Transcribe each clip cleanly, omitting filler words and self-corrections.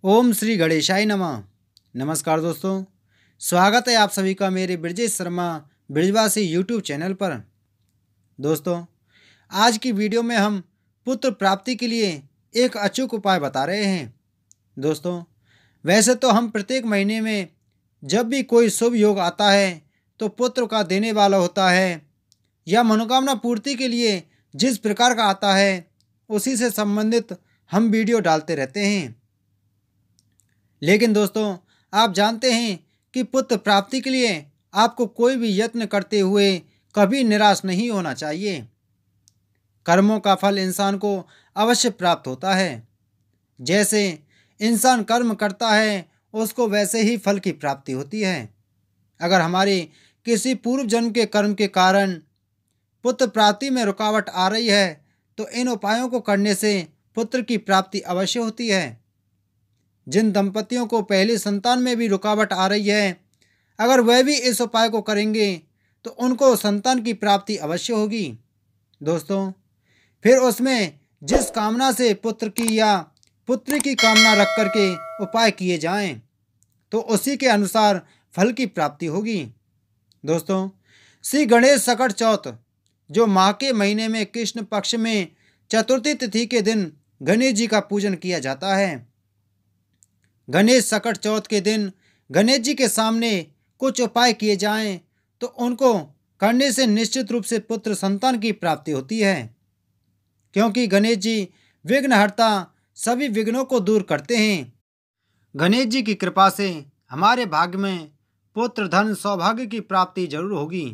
ओम श्री गणेशाय नमः। नमस्कार दोस्तों, स्वागत है आप सभी का मेरे ब्रजेश शर्मा ब्रिजवासी यूट्यूब चैनल पर। दोस्तों, आज की वीडियो में हम पुत्र प्राप्ति के लिए एक अचूक उपाय बता रहे हैं। दोस्तों, वैसे तो हम प्रत्येक महीने में जब भी कोई शुभ योग आता है तो पुत्र का देने वाला होता है या मनोकामना पूर्ति के लिए जिस प्रकार का आता है उसी से संबंधित हम वीडियो डालते रहते हैं। लेकिन दोस्तों, आप जानते हैं कि पुत्र प्राप्ति के लिए आपको कोई भी यत्न करते हुए कभी निराश नहीं होना चाहिए। कर्मों का फल इंसान को अवश्य प्राप्त होता है। जैसे इंसान कर्म करता है उसको वैसे ही फल की प्राप्ति होती है। अगर हमारे किसी पूर्व जन्म के कर्म के कारण पुत्र प्राप्ति में रुकावट आ रही है तो इन उपायों को करने से पुत्र की प्राप्ति अवश्य होती है। जिन दंपतियों को पहली संतान में भी रुकावट आ रही है, अगर वह भी इस उपाय को करेंगे तो उनको संतान की प्राप्ति अवश्य होगी। दोस्तों, फिर उसमें जिस कामना से पुत्र की या पुत्री की कामना रख करके उपाय किए जाएं, तो उसी के अनुसार फल की प्राप्ति होगी। दोस्तों, श्री गणेश सकट चौथ, जो माह के महीने में कृष्ण पक्ष में चतुर्थी तिथि के दिन गणेश जी का पूजन किया जाता है। गणेश सकट चौथ के दिन गणेश जी के सामने कुछ उपाय किए जाएं तो उनको करने से निश्चित रूप से पुत्र संतान की प्राप्ति होती है, क्योंकि गणेश जी विघ्नहर्ता सभी विघ्नों को दूर करते हैं। गणेश जी की कृपा से हमारे भाग्य में पुत्र धन सौभाग्य की प्राप्ति जरूर होगी।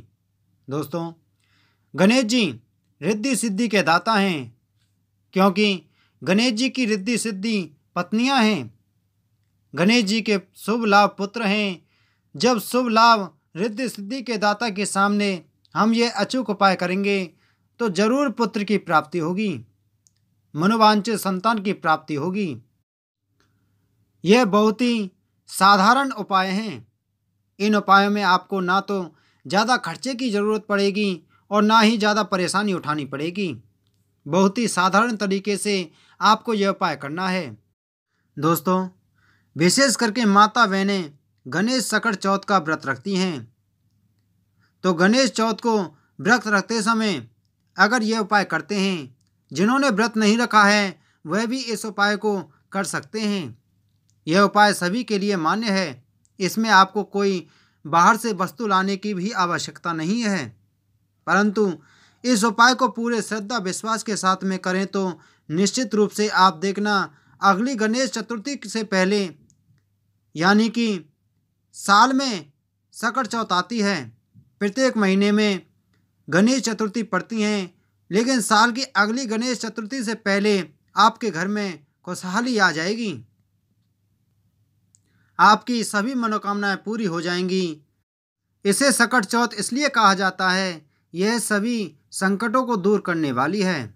दोस्तों, गणेश जी रिद्धि सिद्धि के दाता हैं, क्योंकि गणेश जी की रिद्धि सिद्धि पत्नियां हैं। गणेश जी के शुभ लाभ पुत्र हैं। जब शुभ लाभ रिद्धि सिद्धि के दाता के सामने हम ये अचूक उपाय करेंगे तो जरूर पुत्र की प्राप्ति होगी, मनोवांछित संतान की प्राप्ति होगी। यह बहुत ही साधारण उपाय हैं। इन उपायों में आपको ना तो ज़्यादा खर्चे की ज़रूरत पड़ेगी और ना ही ज़्यादा परेशानी उठानी पड़ेगी। बहुत ही साधारण तरीके से आपको यह उपाय करना है। दोस्तों, विशेष करके माता बहनें गणेश सकट चौथ का व्रत रखती हैं, तो गणेश चौथ को व्रत रखते समय अगर ये उपाय करते हैं, जिन्होंने व्रत नहीं रखा है वह भी इस उपाय को कर सकते हैं। यह उपाय सभी के लिए मान्य है। इसमें आपको कोई बाहर से वस्तु लाने की भी आवश्यकता नहीं है, परंतु इस उपाय को पूरे श्रद्धा विश्वास के साथ में करें तो निश्चित रूप से आप देखना, अगली गणेश चतुर्थी से पहले यानी कि साल में सकट चौथ आती है। प्रत्येक महीने में गणेश चतुर्थी पड़ती हैं, लेकिन साल की अगली गणेश चतुर्थी से पहले आपके घर में खुशहाली आ जाएगी। आपकी सभी मनोकामनाएं पूरी हो जाएंगी। इसे सकट चौथ इसलिए कहा जाता है, यह सभी संकटों को दूर करने वाली है।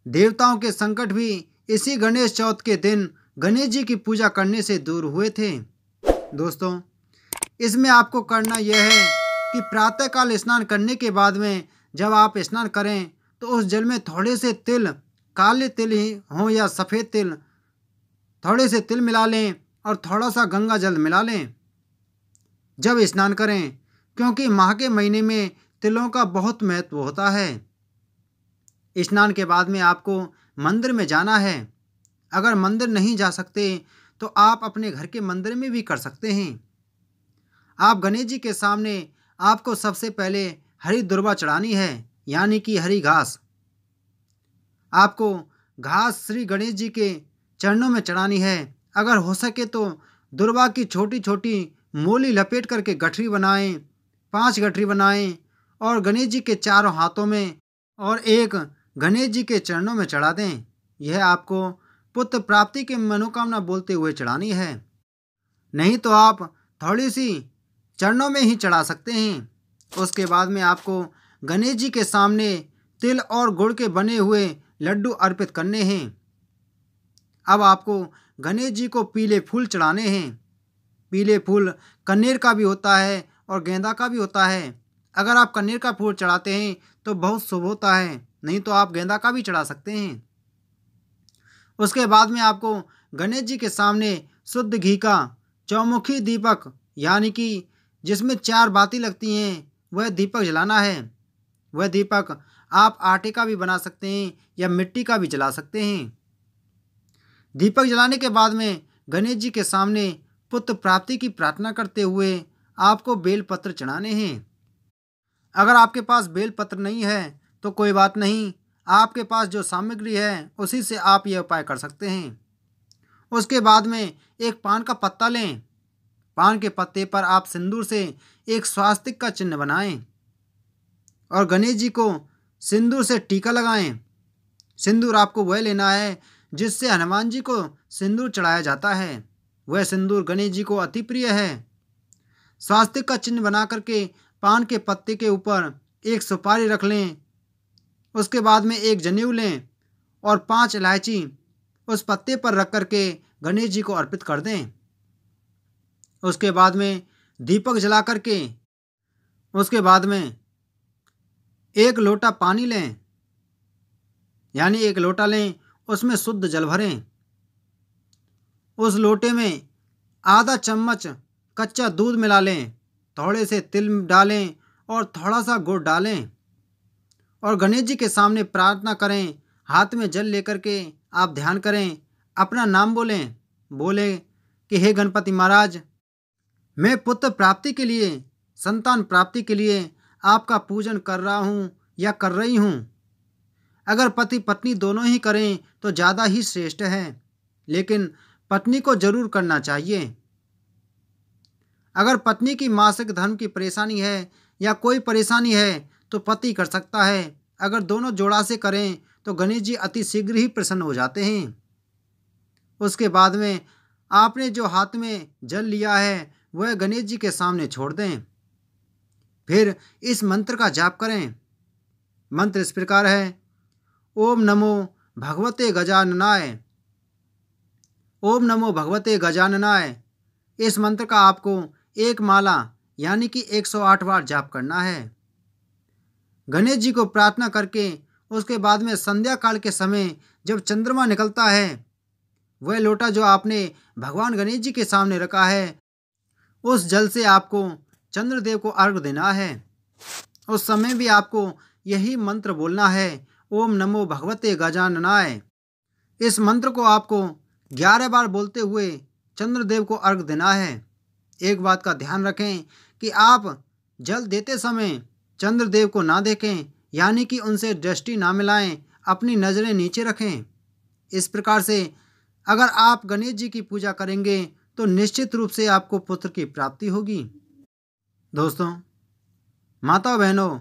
देवताओं के संकट भी इसी गणेश चौथ के दिन गणेश जी की पूजा करने से दूर हुए थे। दोस्तों, इसमें आपको करना यह है कि प्रातःकाल स्नान करने के बाद में जब आप स्नान करें तो उस जल में थोड़े से तिल, काले तिल ही हों या सफ़ेद तिल, थोड़े से तिल मिला लें और थोड़ा सा गंगा जल मिला लें जब स्नान करें, क्योंकि माह के महीने में तिलों का बहुत महत्व होता है। स्नान के बाद में आपको मंदिर में जाना है। अगर मंदिर नहीं जा सकते तो आप अपने घर के मंदिर में भी कर सकते हैं। आप गणेश जी के सामने आपको सबसे पहले हरी दुर्वा चढ़ानी है, यानी कि हरी घास। आपको घास श्री गणेश जी के चरणों में चढ़ानी है। अगर हो सके तो दुर्वा की छोटी छोटी मोली लपेट करके गठरी बनाएं, 5 गठरी बनाएं और गणेश जी के चारों हाथों में और एक गणेश जी के चरणों में चढ़ा दें। यह आपको पुत्र प्राप्ति की मनोकामना बोलते हुए चढ़ानी है। नहीं तो आप थोड़ी सी चरणों में ही चढ़ा सकते हैं। उसके बाद में आपको गणेश जी के सामने तिल और गुड़ के बने हुए लड्डू अर्पित करने हैं। अब आपको गणेश जी को पीले फूल चढ़ाने हैं। पीले फूल कनेर का भी होता है और गेंदा का भी होता है। अगर आप कनेर का फूल चढ़ाते हैं तो बहुत शुभ होता है, नहीं तो आप गेंदा का भी चढ़ा सकते हैं। उसके बाद में आपको गणेश जी के सामने शुद्ध घी का चौमुखी दीपक यानी कि जिसमें 4 बाती लगती हैं वह दीपक जलाना है। वह दीपक आप आटे का भी बना सकते हैं या मिट्टी का भी जला सकते हैं। दीपक जलाने के बाद में गणेश जी के सामने पुत्र प्राप्ति की प्रार्थना करते हुए आपको बेलपत्र चढ़ाने हैं। अगर आपके पास बेलपत्र नहीं है तो कोई बात नहीं, आपके पास जो सामग्री है उसी से आप यह उपाय कर सकते हैं। उसके बाद में एक पान का पत्ता लें। पान के पत्ते पर आप सिंदूर से एक स्वास्तिक का चिन्ह बनाएं और गणेश जी को सिंदूर से टीका लगाएं। सिंदूर आपको वह लेना है जिससे हनुमान जी को सिंदूर चढ़ाया जाता है। वह सिंदूर गणेश जी को अति प्रिय है। स्वास्तिक का चिन्ह बना करके पान के पत्ते के ऊपर एक सुपारी रख लें। उसके बाद में एक जनेऊ लें और 5 इलायची उस पत्ते पर रख करके गणेश जी को अर्पित कर दें। उसके बाद में दीपक जला करके उसके बाद में 1 लोटा पानी लें, यानी 1 लोटा लें, उसमें शुद्ध जल भरें। उस लोटे में आधा चम्मच कच्चा दूध मिला लें, थोड़े से तिल डालें और थोड़ा सा गुड़ डालें और गणेश जी के सामने प्रार्थना करें। हाथ में जल लेकर के आप ध्यान करें, अपना नाम बोलें कि हे गणपति महाराज, मैं पुत्र प्राप्ति के लिए, संतान प्राप्ति के लिए आपका पूजन कर रहा हूँ या कर रही हूँ। अगर पति पत्नी दोनों ही करें तो ज़्यादा ही श्रेष्ठ है, लेकिन पत्नी को जरूर करना चाहिए। अगर पत्नी की मासिक धर्म की परेशानी है या कोई परेशानी है तो पति कर सकता है। अगर दोनों जोड़ा से करें तो गणेश जी अति शीघ्र ही प्रसन्न हो जाते हैं। उसके बाद में आपने जो हाथ में जल लिया है वह गणेश जी के सामने छोड़ दें। फिर इस मंत्र का जाप करें। मंत्र इस प्रकार है, ओम नमो भगवते गजाननाय, ओम नमो भगवते गजाननाय। इस मंत्र का आपको 1 माला यानी कि 108 बार जाप करना है। गणेश जी को प्रार्थना करके उसके बाद में संध्या काल के समय जब चंद्रमा निकलता है, वह लोटा जो आपने भगवान गणेश जी के सामने रखा है, उस जल से आपको चंद्रदेव को अर्घ देना है। उस समय भी आपको यही मंत्र बोलना है, ओम नमो भगवते गजाननाय। इस मंत्र को आपको 11 बार बोलते हुए चंद्रदेव को अर्घ देना है। एक बात का ध्यान रखें कि आप जल देते समय चंद्रदेव को ना देखें, यानी कि उनसे दृष्टि ना मिलाएं, अपनी नज़रें नीचे रखें। इस प्रकार से अगर आप गणेश जी की पूजा करेंगे तो निश्चित रूप से आपको पुत्र की प्राप्ति होगी। दोस्तों, माता बहनों,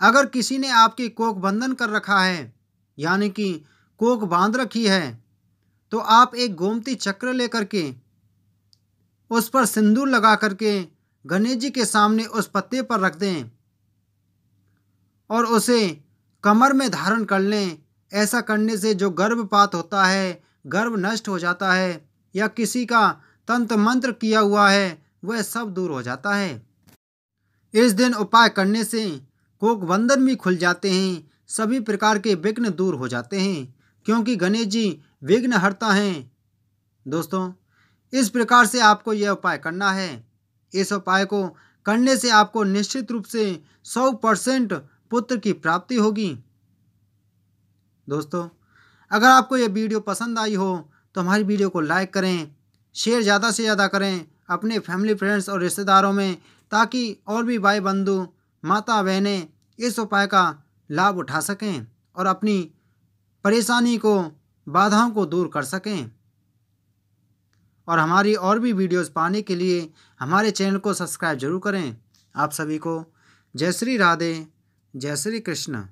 अगर किसी ने आपकी कोख बंधन कर रखा है, यानी कि कोख बांध रखी है, तो आप एक गोमती चक्र लेकर के उस पर सिंदूर लगा करके गणेश जी के सामने उस पत्ते पर रख दें और उसे कमर में धारण कर लें। ऐसा करने से जो गर्भपात होता है, गर्भ नष्ट हो जाता है या किसी का तंत्र मंत्र किया हुआ है, वह सब दूर हो जाता है। इस दिन उपाय करने से कोख बंधन भी खुल जाते हैं, सभी प्रकार के विघ्न दूर हो जाते हैं, क्योंकि गणेश जी विघ्न हरता हैं। दोस्तों, इस प्रकार से आपको यह उपाय करना है। इस उपाय को करने से आपको निश्चित रूप से 100% पुत्र की प्राप्ति होगी। दोस्तों, अगर आपको यह वीडियो पसंद आई हो तो हमारी वीडियो को लाइक करें, शेयर ज़्यादा से ज़्यादा करें अपने फैमिली, फ्रेंड्स और रिश्तेदारों में, ताकि और भी भाई बंधु, माता बहनें इस उपाय का लाभ उठा सकें और अपनी परेशानी को, बाधाओं को दूर कर सकें। और हमारी और भी वीडियोस पाने के लिए हमारे चैनल को सब्सक्राइब जरूर करें। आप सभी को जय श्री राधे, जय श्री कृष्ण।